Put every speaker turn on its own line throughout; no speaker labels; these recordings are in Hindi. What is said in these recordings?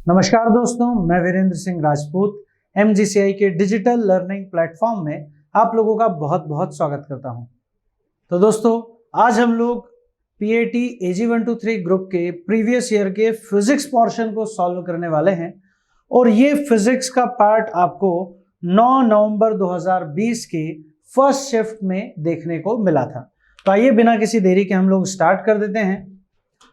नमस्कार दोस्तों, मैं वीरेंद्र सिंह राजपूत MGCI के डिजिटल लर्निंग प्लेटफॉर्म में आप लोगों का बहुत बहुत स्वागत करता हूं। तो दोस्तों, आज हम लोग PAT AG 123 ग्रुप के प्रीवियस ईयर के फिजिक्स पोर्शन को सॉल्व करने वाले हैं और ये फिजिक्स का पार्ट आपको 9 नवंबर 2020 के फर्स्ट शिफ्ट में देखने को मिला था। तो आइए बिना किसी देरी के हम लोग स्टार्ट कर देते हैं।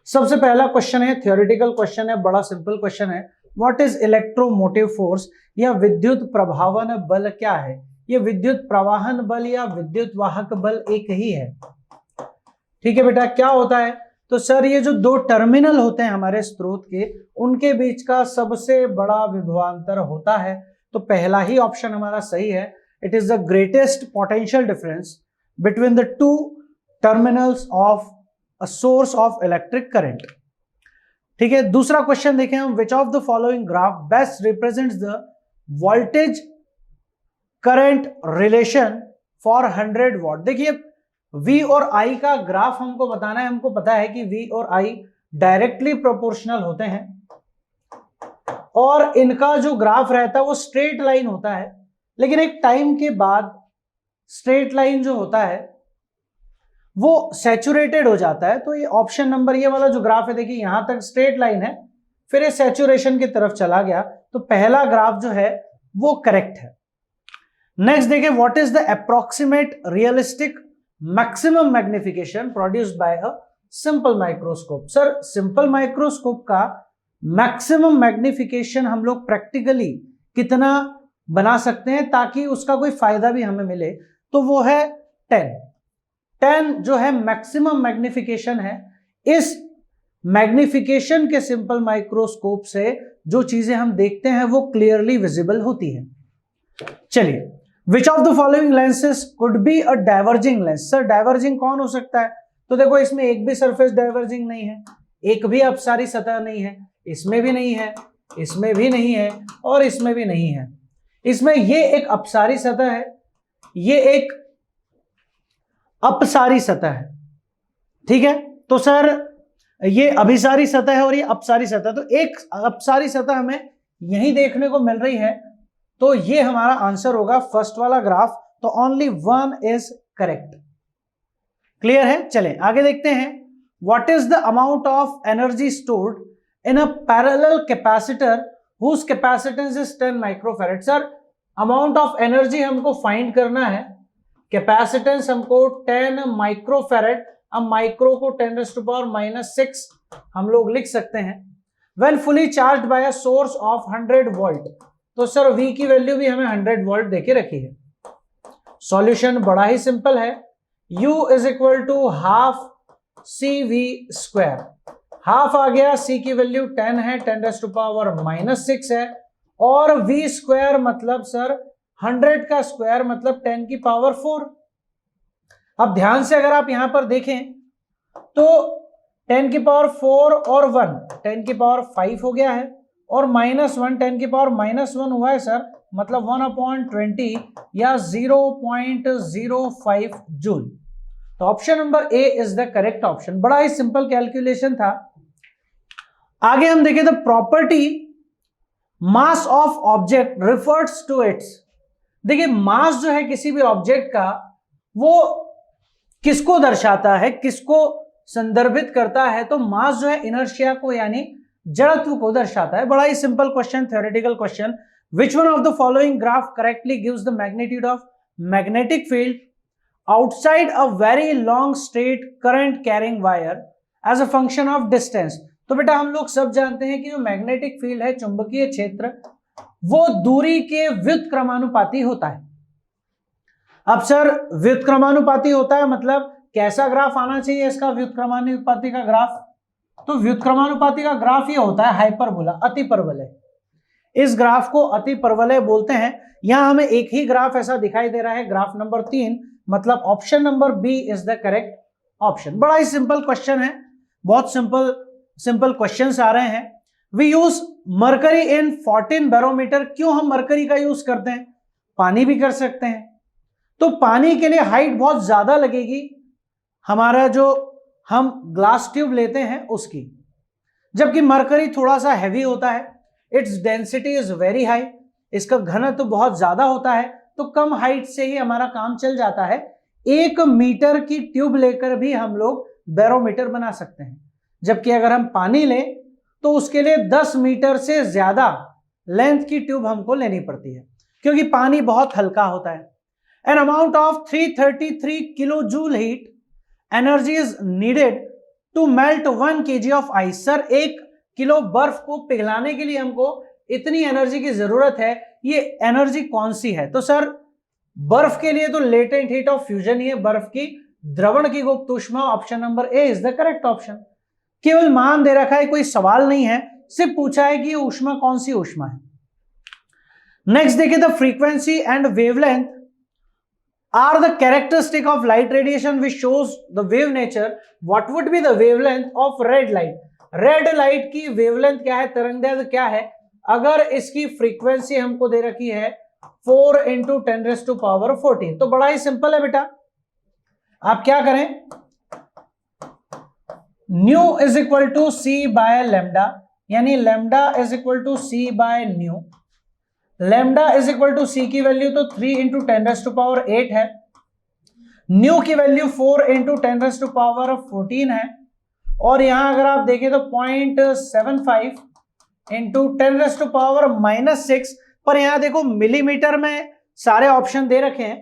सबसे पहला क्वेश्चन है, थ्योरेटिकल क्वेश्चन है, बड़ा सिंपल क्वेश्चन है। व्हाट इज इलेक्ट्रोमोटिव फोर्स या विद्युत प्रभावन बल क्या है? ये विद्युत प्रवाहन बल या विद्युत वाहक बल एक ही है। ठीक है बेटा, क्या होता है? तो सर, ये जो दो टर्मिनल होते हैं हमारे स्रोत के, उनके बीच का सबसे बड़ा विभवांतर होता है। तो पहला ही ऑप्शन हमारा सही है। It is the greatest potential difference between the two terminals of a source of electric current। ठीक है, दूसरा क्वेश्चन देखें हम। which of the following graph best represents the voltage current relation for 100 watt? देखिए, V और I का ग्राफ हमको बताना है। हमको पता है कि V और I डायरेक्टली प्रोपोर्शनल होते हैं और इनका जो ग्राफ रहता है वो स्ट्रेट लाइन होता है, लेकिन एक टाइम के बाद स्ट्रेट लाइन जो होता है वो सैचुरेटेड हो जाता है। तो ये ऑप्शन नंबर, ये वाला जो ग्राफ है, देखिए यहां तक स्ट्रेट लाइन है, फिर ये सैचुरेशन की तरफ चला गया। तो पहला ग्राफ जो है वो करेक्ट है। नेक्स्ट देखिए, what is the approximate realistic maximum magnification produced by a simple microscope? Sir, simple microscope का मैक्सिमम मैग्निफिकेशन हम लोग प्रैक्टिकली कितना बना सकते हैं ताकि उसका कोई फायदा भी हमें मिले? तो वो है 10 जो है मैक्सिमम मैग्निफिकेशन है। इस मैग्निफिकेशन के सिंपल माइक्रोस्कोप से जो चीजें हम देखते हैं वो क्लियरली विजिबल होती है। चलिए, which of the following lenses could be a diverging lens? Sir, diverging कौन हो सकता है? तो देखो, इसमें एक भी सरफेस डाइवर्जिंग नहीं है, एक भी अपसारी सतह नहीं है, इसमें भी नहीं है, इसमें भी नहीं है और इसमें भी नहीं है। इसमें ये एक अपसारी सतह है, ये एक अपसारी सतह है। ठीक है, तो सर ये अभिसारी सतह है और ये अपसारी सतह। तो एक अपसारी सतह हमें यही देखने को मिल रही है, तो ये हमारा आंसर होगा फर्स्ट वाला ग्राफ। तो only one is correct. Clear है? चलें आगे देखते हैं। What is the amount of energy stored in a parallel capacitor whose capacitance is 10 microfarad? Sir, amount of energy हमको फाइंड करना है, कैपेसिटेंस हमको 10 माइक्रोफैरड। अब माइक्रो को 10⁻⁻6 हम लोग लिख सकते हैं। When fully charged by a source of 100 volt, तो सर V की वैल्यू भी हमें 100 वोल्ट देके रखी है। सॉल्यूशन बड़ा ही सिंपल है। U is equal to half CV²। Half आ गया, C की वैल्यू 10 है, 10⁻⁻6 है, और V² मतलब सर 100 का स्क्वायर मतलब 10 की पावर 4। अब ध्यान से अगर आप यहां पर देखें तो 10 की पावर 4 और 1 10 की पावर 5 हो गया है, और -1 10 की पावर -1 हुआ है सर, मतलब 1/20 या 0.05 जूल। तो option number A is the correct option. बड़ा ही सिंपल कैलकुलेशन था। आगे हम देखें, the property mass of object refers to its. देखिए, मास जो है किसी भी ऑब्जेक्ट का, वो किसको दर्शाता है, किसको संदर्भित करता है? तो मास जो है इनर्शिया को यानी जड़त्व को दर्शाता है। बड़ा ही simple question, theoretical question. Which one of the following graph correctly gives the magnitude of magnetic field outside a very long straight current carrying wire as a function of distance? तो बेटा, हम लोग सब जानते हैं कि जो मैग्नेटिक फील्ड है, चुंबकीय क्षेत्र, वो दूरी के व्युत्क्रमानुपाती होता है। अब सर, व्युत्क्रमानुपाती होता है मतलब कैसा ग्राफ आना चाहिए इसका व्युत्क्रमानुपाती का ग्राफ? तो व्युत्क्रमानुपाती का ग्राफ ये होता है हाइपरबोला, अति परवलय। इस ग्राफ को अति परवलय बोलते हैं। यहां हमें एक ही ग्राफ ऐसा दिखाई दे रहा है, ग्राफ नंबर 3, मतलब option number B is the correct option. बड़ा ही सिंपल क्वेश्चन है, बहुत सिंपल क्वेश्चंस आ रहे हैं। We use mercury in 14 barometer. क्यों हम मरकरी का यूज करते हैं? पानी भी कर सकते हैं। तो पानी के लिए हाइट बहुत ज्यादा लगेगी, हमारा जो हम ग्लास ट्यूब लेते हैं उसकी, जबकि मरकरी थोड़ा सा हैवी होता है, its density is very high, इसका घनत्व तो बहुत ज्यादा होता है, तो कम हाइट से ही हमारा काम चल जाता है। 1 मीटर की ट्यूब लेकर भी हम लोग बैरोमीटर बना सकते हैं, जबकि अगर हम पानी लें तो उसके लिए 10 मीटर से ज्यादा लेंथ की ट्यूब हमको लेनी पड़ती है, क्योंकि पानी बहुत हल्का होता है। An amount of 333 kilo joule heat energy is needed to melt 1 kg of ice. Sir 1 kilo बर्फ को पिघलाने के लिए हमको इतनी एनर्जी की जरूरत है, ये एनर्जी कौन सी है? तो सर बर्फ के लिए तो लेटेंट हीट ऑफ फ्यूजन ही है, बर्फ की द्रवण की गुप्त ऊष्मा। Option number A is the correct option. केवल मान दे रखा है, कोई सवाल नहीं है, सिर्फ पूछा है कि ये ऊष्मा कौन सी ऊष्मा है। नेक्स्ट देखिए, the frequency and wavelength are the characteristic of light radiation which shows the wave nature. What would be the wavelength of red light? Red light की वेवलेंथ क्या है, तरंगदैर्घ्य क्या है? अगर इसकी फ्रीक्वेंसी हमको दे रखी है 4 × 10⁻14, तो बड़ा ही सिंपल है बेटा। आप क्या करें, nu is equal to C by lambda, यानी lambda is equal to C by nu. Lambda is equal to C की वैल्यू तो 3 × 10⁸ है, न्यू की वैल्यू 4 × 10⁻14 है, और यहां अगर आप देखें तो 0.75 × 10⁻⁻6, पर यहां देखो मिलीमीटर में सारे ऑप्शन दे रखे हैं,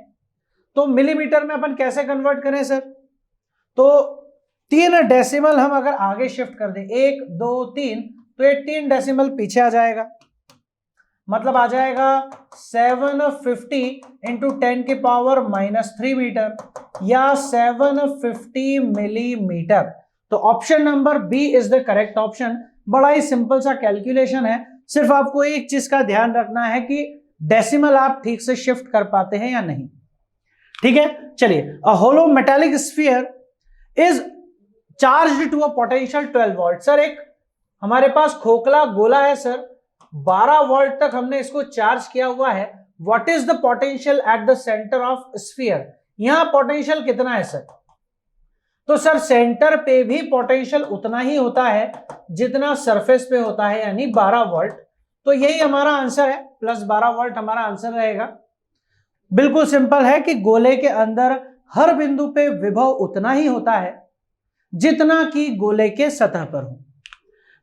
तो मिलीमीटर में अपन कैसे कन्वर्ट करें सर? तो 3 डेसिमल हम अगर आगे शिफ्ट कर दें, 1 2 3, तो ये 3 डेसिमल पीछे आ जाएगा, मतलब आ जाएगा 750 × 10⁻³ मीटर या 750 मिलीमीटर। तो option number B is the correct option. बड़ा ही सिंपल सा कैलकुलेशन है, सिर्फ आपको एक चीज का ध्यान रखना है कि डेसिमल आप ठीक से शिफ्ट कर पाते हैं या नहीं। ठीक है, चलिए। A hollow metallic sphere is charged to a potential 12 volt. Sir एक हमारे पास खोखला गोला है सर, 12 वोल्ट तक हमने इसको चार्ज किया हुआ है। What is the potential at the centre of sphere? यहां पोटेंशियल कितना है सर? तो सर सेंटर पे भी पोटेंशियल उतना ही होता है जितना सरफेस पे होता है, यानी 12 वोल्ट। तो यही हमारा आंसर है, +12 वोल्ट हमारा आंसर रहेगा। बिल्कुल सिंपल है कि गोले के अंदर हर बिंदु पे विभव उतना ही होता है जितना कि गोले के सतह पर हो।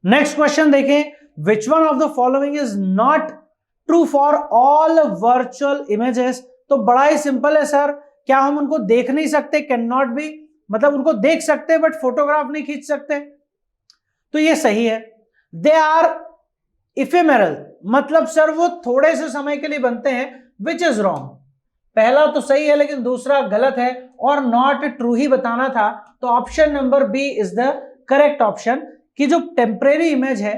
नेक्स्ट क्वेश्चन देखें, which one of the following is not true for all virtual images? तो बड़ा ही सिंपल है सर, क्या हम उनको देख नहीं सकते? कैन नॉट बी, मतलब उनको देख सकते बट फोटोग्राफ नहीं खींच सकते, तो ये सही है। दे आर इफेमेरल, मतलब सर वो थोड़े से समय के लिए बनते हैं, विच इज रॉन्ग। पहला तो सही है लेकिन दूसरा गलत है, और नॉट ट्रू ही बताना था, तो option number B is the correct option. कि जो टेम्परेरी इमेज है,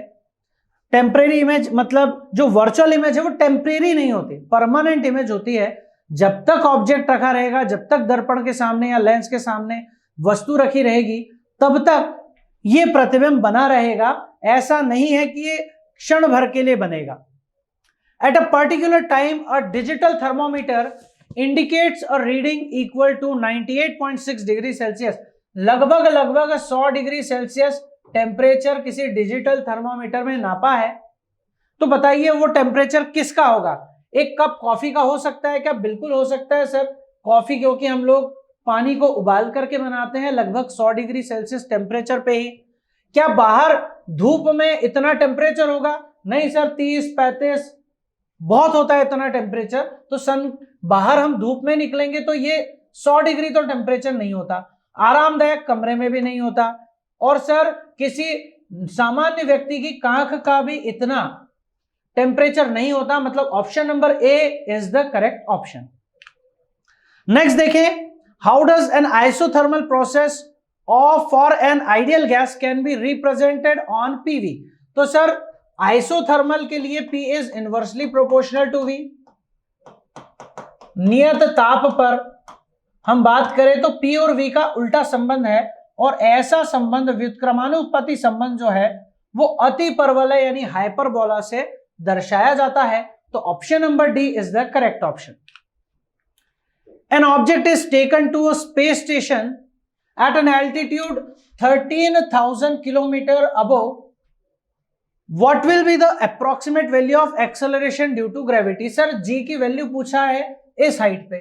टेम्परेरी इमेज मतलब जो वर्चुअल इमेज है वो टेम्परेरी नहीं होती, परमानेंट इमेज होती है। जब तक ऑब्जेक्ट रखा रहेगा, जब तक दर्पण के सामने या लेंस के सामने वस्तु रखी रहेगी, तब तक ये प्रतिबिंब बना रहेगा। ऐसा नहीं है कि ये क्षण भर के लिए बनेगा। At a particular time a digital thermometer indicates a reading equal to 98.6 degree Celsius. लगभग 100 डिग्री सेल्सियस टेम्परेचर किसी डिजिटल थर्मोमीटर में नापा है, तो बताइए वो टेम्परेचर किसका होगा? एक कप कॉफी का हो सकता है क्या? बिल्कुल हो सकता है सर। कॉफी क्योंकि हम लोग पानी को उबाल करके बनाते हैं लगभग 100 डिग्री सेल्सियस टेम्परेचर पे ही। क्या बाहर धूप में इतना टेम्परेचर होगा? नहीं सर, 30-35 बहुत होता है इतना टेम्परेचर। तो बाहर हम धूप में निकलेंगे तो ये 100 डिग्री तो टेम्परेचर नहीं होता, आरामदायक कमरे में भी नहीं होता, और सर किसी सामान्य व्यक्ति की कांख का भी इतना टेम्परेचर नहीं होता। मतलब option number A is the correct option. Next देखें, how does an isothermal process of for an ideal gas can be represented on PV? तो सर आइसोथर्मल के लिए P is inversely proportional to V। नियत ताप पर हम बात करें तो P और V का उल्टा संबंध है, और ऐसा संबंध व्युत्क्रमानुपाती संबंध जो है वो अति परवलय यानी हाइपरबोला से दर्शाया जाता है। तो option number D is the correct option. An object is taken to a space station at an altitude 13,000 kilometre above what will be the approximate value of acceleration due to gravity. Sir G की वैल्यू पूछा है इस हाइट पे।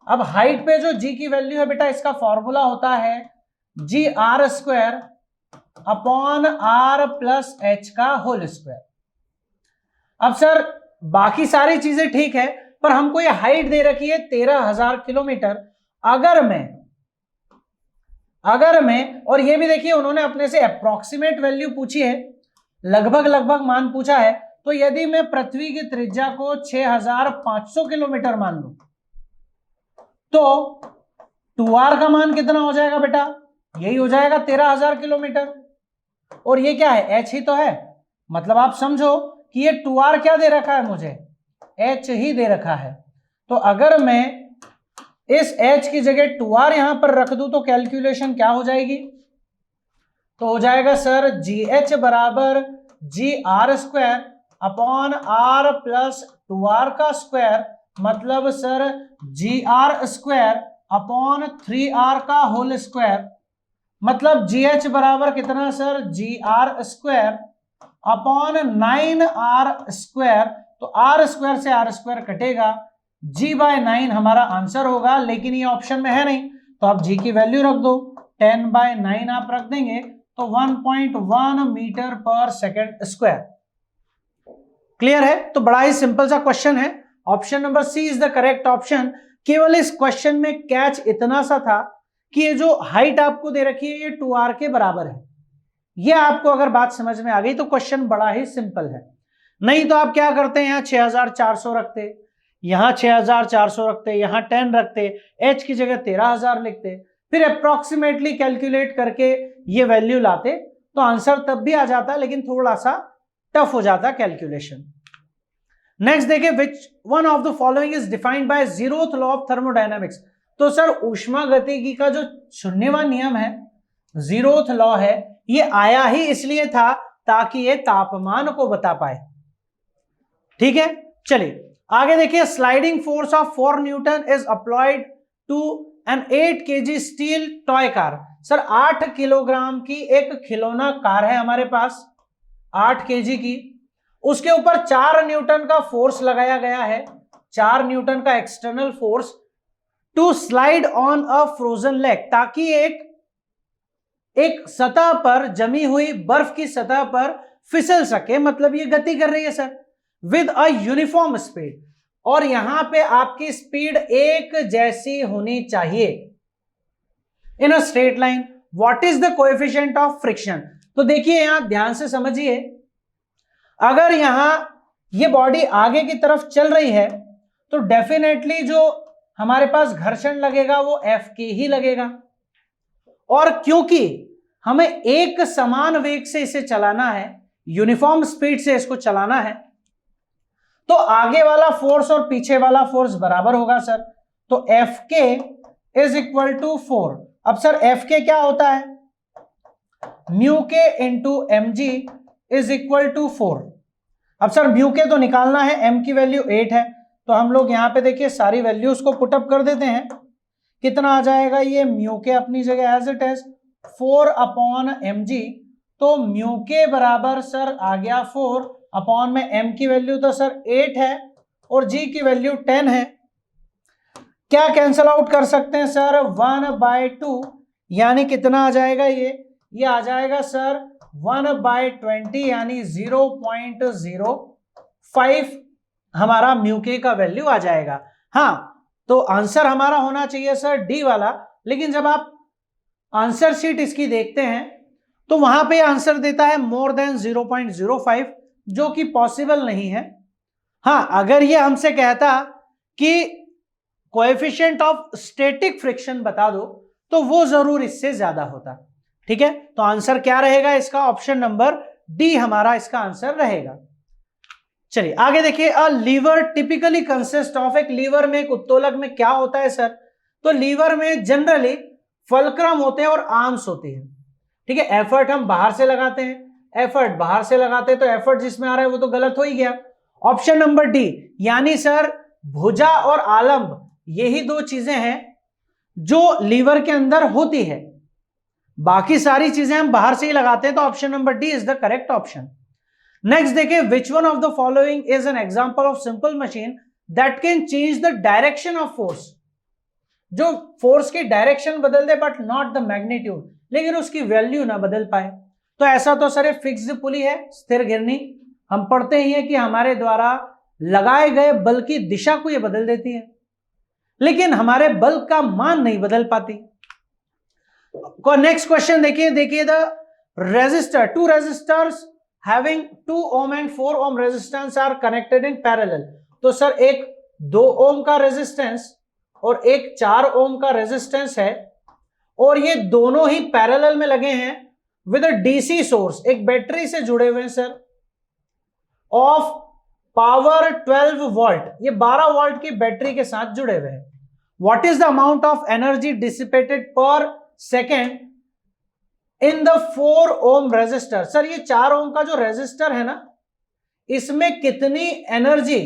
अब हाइट पे जो जी की वैल्यू है बेटा, इसका फॉर्मूला होता है G R square upon R plus H का होल स्क्वायर। अब सर बाकी सारी चीजें ठीक है, पर हमको ये हाइट दे रखी है 13,000 किलोमीटर। अगर मैं और ये भी देखिए उन्होंने अपने से अप्रोक्सीमेट वैल्यू पूछी है, लगभग मान पूछा है। तो यदि मैं पृथ्वी की त्रिज्या को 6,500 किलोमीटर मान लूं, तो 2r का मान कितना हो जाएगा बेटा? यही हो जाएगा 13,000 किलोमीटर। और ये क्या है? h ही तो है। मतलब आप समझो कि ये 2r क्या दे रखा है मुझे? h ही दे रखा है। तो अगर मैं इस h की जगह 2r यहां पर रख दूं तो कैलकुलेशन क्या हो जाएगी? तो हो जाएगा सर GH बराबर G R square upon R plus 2r का स्क्वायर, मतलब sir G R square upon 3r का होल स्क्वायर, मतलब GH बराबर कितना sir? G R square upon 9r square. तो r स्क्वायर से r स्क्वायर कटेगा, g/9 हमारा आंसर होगा। लेकिन ये ऑप्शन में है नहीं, तो आप g की वैल्यू रख दो। 10/9 आप रख देंगे तो 1.1 मीटर पर सेकेंड स्क्वायर। क्लियर है? तो बड़ा ही सिंपल सा क्वेश्चन है। Option number C is the correct option. केवल इस क्वेश्चन में कैच इतना सा था कि ये जो हाइट आपको दे रखी है ये 2r के बराबर है। ये आपको अगर बात समझ में आ गई तो क्वेश्चन बड़ा ही सिंपल है। नहीं तो आप क्या करते हैं, यहां 6,400 रखते, यहां 6,400 रखते, यहां 10 रखते, h की जगह 13,000 लिखते, फिर अप्रोक्सीमेटली कैलकुलेट करके ये वैल्यू लाते, तो आंसर तब भी आ जाता, लेकिन थोड़ा सा टफ हो जाता कैलकुलेशन। नेक्स्ट देखिए, which one of the following is defined by zeroth law of thermodynamics. तो सर ऊष्मागतिकी का जो 0वां नियम है, जीरोथ लॉ है, ये आया ही इसलिए था ताकि ये तापमान को बता पाए। ठीक है, चलिए आगे देखिए। Sliding force of 4 newton is applied to an 8 kg steel toy car. Sir 8 kilogram की एक खिलौना कार है हमारे पास, 8 kg की, उसके ऊपर 4 न्यूटन का फोर्स लगाया गया है, 4 न्यूटन का external force, to slide on a frozen lake, ताकि एक सतह पर जमी हुई बर्फ की सतह पर फिसल सके। मतलब ये गति कर रही है sir with a uniform speed, और यहां पे आपकी स्पीड एक जैसी होनी चाहिए in a straight line. What is the coefficient of friction? तो देखिए यहां ध्यान से समझिए, अगर यहां ये बॉडी आगे की तरफ चल रही है तो डेफिनेटली जो हमारे पास घर्षण लगेगा वो F के ही लगेगा, और क्योंकि हमें एक समान वेग से इसे चलाना है, यूनिफॉर्म स्पीड से इसको चलाना है, तो आगे वाला फोर्स और पीछे वाला फोर्स बराबर होगा सर। तो एफ के इज इक्वल टू 4। अब सर एफ के क्या होता है? Mu k into m g is equal to 4। अब सर म्यू के तो निकालना है, एम की वैल्यू 8 है, तो हम लोग यहां पे देखिए सारी वैल्यूज को पुटअप कर देते हैं। कितना आ जाएगा? ये म्यू के अपनी जगह as it is 4 upon m g, तो म्यू के बराबर सर आ गया 4 अपॉन में m की वैल्यू तो सर 8 है और g की वैल्यू 10 है। क्या कैंसल आउट कर सकते हैं सर? 1/2, यानी कितना आ जाएगा? ये आ जाएगा सर 1/20, यानी 0.05 हमारा म्यू के का वैल्यू आ जाएगा। हाँ, तो आंसर हमारा होना चाहिए सर डी वाला, लेकिन जब आप आंसर शीट इसकी देखते हैं तो वहां पे आंसर देता है मोर देन 0.05, जो कि पॉसिबल नहीं है। हाँ, अगर ये हमसे कहता कि कोएफिशिएंट ऑफ स्टैटिक फ्रिक्शन बता दो तो वो जरूर इससे ज्यादा होता। ठीक है, तो आंसर क्या रहेगा इसका? ऑप्शन नंबर डी हमारा इसका आंसर रहेगा। चलिए आगे देखिए। A lever typically consist of, एक लीवर में, एक उत्तोलक में क्या होता है सर? तो लीवर में जनरली फल्क्रम होते हैं और आर्म्स होती है। ठीक है, एफर्ट हम बाहर से लगाते हैं, एफर्ट बाहर से लगाते हैं, तो एफर्ट जिसमें आ रहा है वो तो गलत हो ही गया। ऑप्शन नंबर डी, यानी सर भुजा और आलंब यही दो चीजें हैं जो लीवर के अंदर होती है, बाकी सारी चीजें हम बाहर से ही लगाते हैं, तो option number D is the correct option. Next देखिए, which one of the following is an example of simple machine that can change the direction of force, जो फोर्स की डायरेक्शन बदल दे बट नॉट द मैग्नीट्यूड, लेकिन उसकी वैल्यू ना बदल पाए। तो ऐसा तो सर फिक्स्ड पुली है, स्थिर गिरनी, हम पढ़ते ही हैं कि हमारे द्वारा लगाए गए बल की दिशा को ये बदल देती है, लेकिन हमारे बल का मान नहीं बदल पाती। नेक्स्ट क्वेश्चन देखिए the resistor, two resistors having 2 ohm and 4 ohm resistance are connected in parallel. तो सर एक 2 ohm का रेजिस्टेंस और एक 4 ohm का रेजिस्टेंस है, और ये दोनों ही पैरेलल में लगे हैं विद अ डीसी सोर्स, एक बैटरी से जुड़े हुए हैं सर, ऑफ पावर 12 वोल्ट, ये 12 वोल्ट की बैटरी के साथ जुड़े हुए हैं। What is the amount of energy dissipated per second in the 4 ohm resistor. Sir ये 4 ohm का जो रेजिस्टर है ना, इसमें कितनी एनर्जी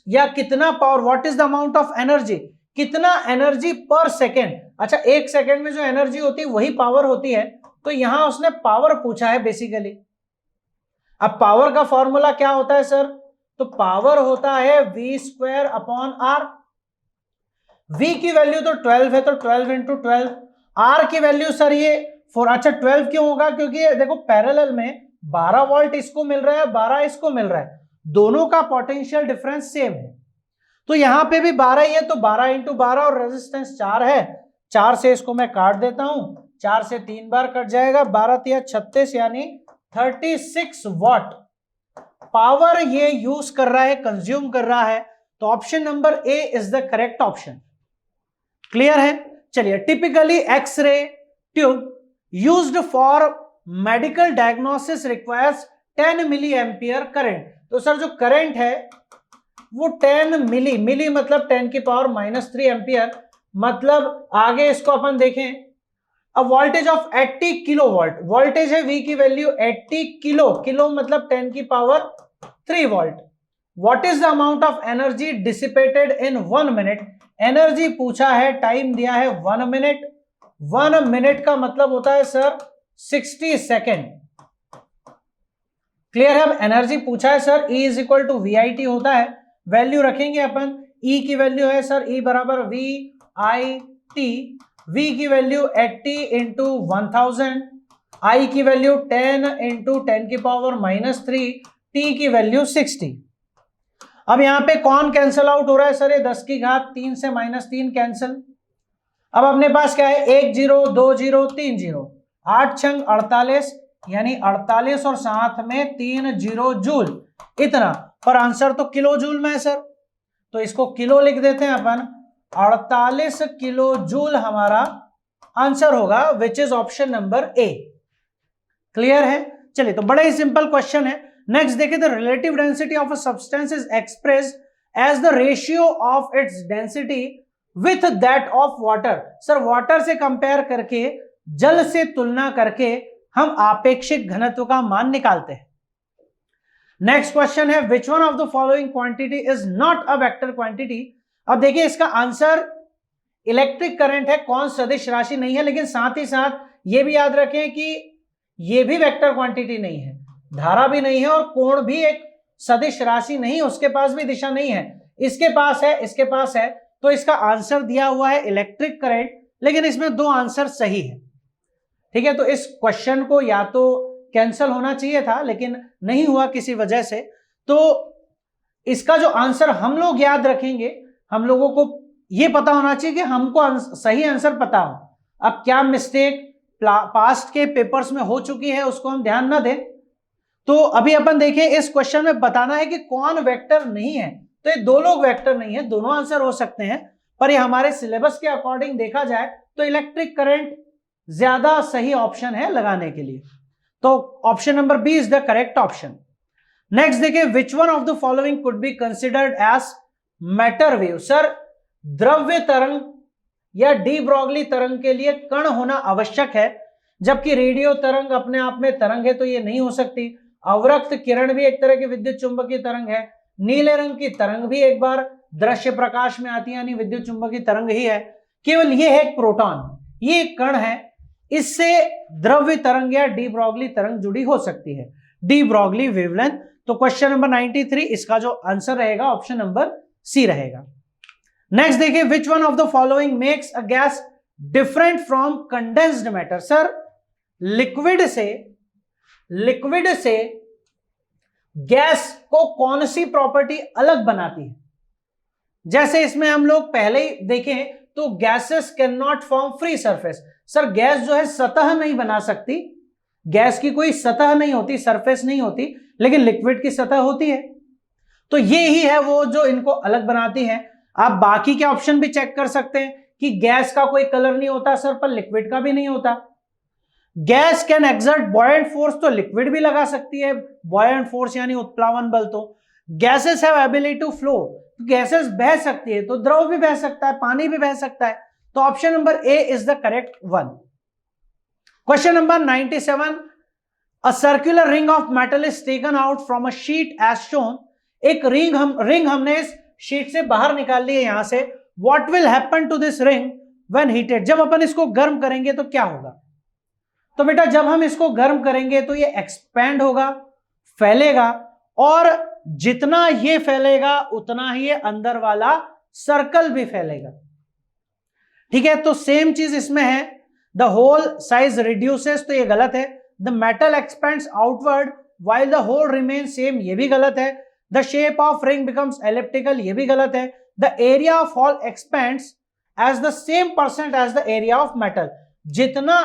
या कितना power, what is the amount of energy, कितना एनर्जी पर सेकेंड। अच्छा, एक सेकेंड में जो एनर्जी होती है वही पावर होती है, तो यहां उसने पावर पूछा है बेसिकली। अब पावर का फॉर्मूला क्या होता है सर, तो पावर होता है v² अपॉन r। v की वैल्यू तो 12 है, तो 12 इंटू 12। r की वैल्यू सर ये 4, अच्छा 12 क्यों होगा, क्योंकि देखो पैरेलल में 12 वोल्ट इसको मिल रहा है, 12 इसको मिल रहा है, दोनों का पोटेंशियल डिफरेंस सेम है, तो यहां पे भी 12 ही है, तो 12 इंटू 12 और रेजिस्टेंस 4 है, 4 से इसको मैं काट देता हूं, 4 से 3 बार कट जाएगा, 12 तिया 36 यानी 36 वॉट पावर ये यूज कर रहा है, कंज्यूम कर रहा है। तो option number A is the correct option. Clear है? चलिए, typically X-ray tube used for medical diagnosis requires 10 milli ampere current. तो सर जो करंट है वो 10 मिली मतलब 10 की पावर -3 एम्पियर, मतलब आगे इसको अपन देखें, अब voltage of 80 kilo volt, voltage है V की वैल्यू 80 किलो मतलब 10 की power 3 volt. What is the amount of energy dissipated in 1 minute, energy पूछा है, टाइम दिया है 1 मिनट, 1 मिनट का मतलब होता है सर 60 सेकेंड। क्लियर है? अब एनर्जी पूछा है sir, E is equal to VIT होता है, वैल्यू रखेंगे अपन, E की वैल्यू है सर E बराबर VIT, V की वैल्यू 80 इंटू 1000, I की वैल्यू 10 इंटू 10 की पावर -3, T की वैल्यू 60। अब यहां पे कौन कैंसल आउट हो रहा है सर, ये 10 की घात 3 से -3 कैंसल। अब अपने पास क्या है, 1 0 2 0 3 0, 8 छंग 48 यानी 48 और साथ में 3 0 जूल, इतना, पर आंसर तो किलो जूल में है सर, तो इसको किलो लिख देते हैं अपन, 48 किलो जूल हमारा आंसर होगा, which is option number A. Clear है? चलिए, तो बड़ा ही सिंपल क्वेश्चन है। नेक्स्ट देखिए, the relative density of a substance is expressed as the ratio of its density with that of water. Sir water से कंपेयर करके, जल से तुलना करके हम आपेक्षिक घनत्व का मान निकालते हैं। नेक्स्ट क्वेश्चन है, विच one of the following quantity is not a vector quantity. अब देखिए इसका आंसर इलेक्ट्रिक करंट है, कौन सदिश राशि नहीं है, लेकिन साथ ही साथ ये भी याद रखें कि ये भी वेक्टर क्वांटिटी नहीं है, धारा भी नहीं है और कोण भी एक सदिश राशि नहीं, उसके पास भी दिशा नहीं है, इसके पास है, इसके पास है, तो इसका आंसर दिया हुआ है इलेक्ट्रिक करंट, लेकिन इसमें 2 आंसर सही है। ठीक है, तो इस क्वेश्चन को या तो कैंसिल होना चाहिए था, लेकिन नहीं हुआ किसी वजह से, तो इसका जो आंसर हम लोग याद रखेंगे, हम लोगों को यह पता होना चाहिए कि हमको सही आंसर पता हो। अब क्या मिस्टेक पास्ट के पेपर्स में हो चुकी है उसको हम ध्यान ना दें, तो अभी अपन देखें, इस क्वेश्चन में बताना है कि कौन वेक्टर नहीं है, तो ये 2 लोग वेक्टर नहीं है, दोनों आंसर हो सकते हैं, पर ये हमारे सिलेबस के अकॉर्डिंग देखा जाए तो इलेक्ट्रिक करंट ज्यादा सही ऑप्शन है लगाने के लिए, तो option number B is the correct option. Next देखिए, which one of the following could be considered as matter wave. Sir द्रव्य तरंग या डी ब्रॉगली तरंग के लिए कण होना आवश्यक है, जबकि रेडियो तरंग अपने आप में तरंग है तो ये नहीं हो सकती। अवरक्त किरण भी एक तरह की विद्युत चुंबकीय तरंग है। नीले रंग की तरंग भी एक बार दृश्य प्रकाश में आती है, यानी विद्युत चुंबकीय तरंग ही है। केवल ये है प्रोटॉन, ये एक कण है, इससे द्रव्य तरंग या डी ब्रॉगली तरंग जुड़ी हो सकती है, डी ब्रॉगली वेवलेंथ। तो क्वेश्चन नंबर 93 इसका जो आंसर रहेगा ऑप्शन नंबर सी रहेगा। नेक्स्ट देखिए, which one of the following makes a gas different from condensed matter. Sir liquid से गैस को कौन सी प्रॉपर्टी अलग बनाती है? जैसे इसमें हम लोग पहले ही देखें तो gases can not form free surface. Sir gas जो है सतह नहीं बना सकती, गैस की कोई सतह नहीं होती, सरफेस नहीं होती, लेकिन लिक्विड की सतह होती है। तो ये ही है वो जो इनको अलग बनाती है। आप बाकी के ऑप्शन भी चेक कर सकते हैं कि गैस का कोई कलर नहीं होता सर, पर लिक्विड का भी नहीं होता। Gas can exert buoyant force, तो लिक्विड भी लगा सकती है बॉयंट फोर्स यानी उत्प्लावन बल। तो gases have ability to flow, gases बह सकती है, तो द्रव भी बह सकता है, पानी भी बह सकता है। तो option number A is the correct one. Question number 97, a circular ring of metal is taken out from a sheet as shown. एक रिंग हमने इस शीट से बाहर निकाल ली है यहां से। What will happen to this ring when heated? जब अपन इसको गर्म करेंगे तो क्या होगा? तो बेटा जब हम इसको गर्म करेंगे तो ये एक्सपैंड होगा, फैलेगा, और जितना ये फैलेगा उतना ही ये अंदर वाला सर्कल भी फैलेगा। ठीक है, तो सेम चीज इसमें है, द होल साइज रिड्यूसेस, तो ये गलत है। The metal expands outward while the hole remain same, ये भी गलत है। The shape of ring becomes elliptical, ये भी गलत है। The area of hole expands as the same percent as the area of metal, जितना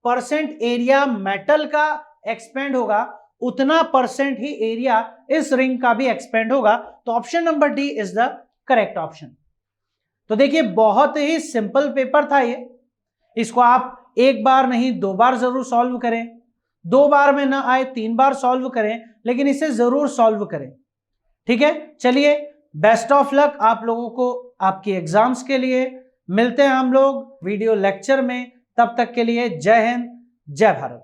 परसेंट एरिया मेटल का एक्सपेंड होगा उतना परसेंट ही एरिया इस रिंग का भी एक्सपेंड होगा। तो option number D is the correct option. तो देखिए बहुत ही सिंपल पेपर था ये, इसको आप एक बार नहीं 2 बार जरूर सॉल्व करें, 2 बार में ना आए 3 बार सॉल्व करें, लेकिन इसे जरूर सॉल्व करें। ठीक है, चलिए बेस्ट ऑफ लक आप लोगों को आपकी एग्जाम्स के लिए। मिलते हैं हम लोग वीडियो लेक्चर में, तब तक के लिए जय हिंद, जय भारत।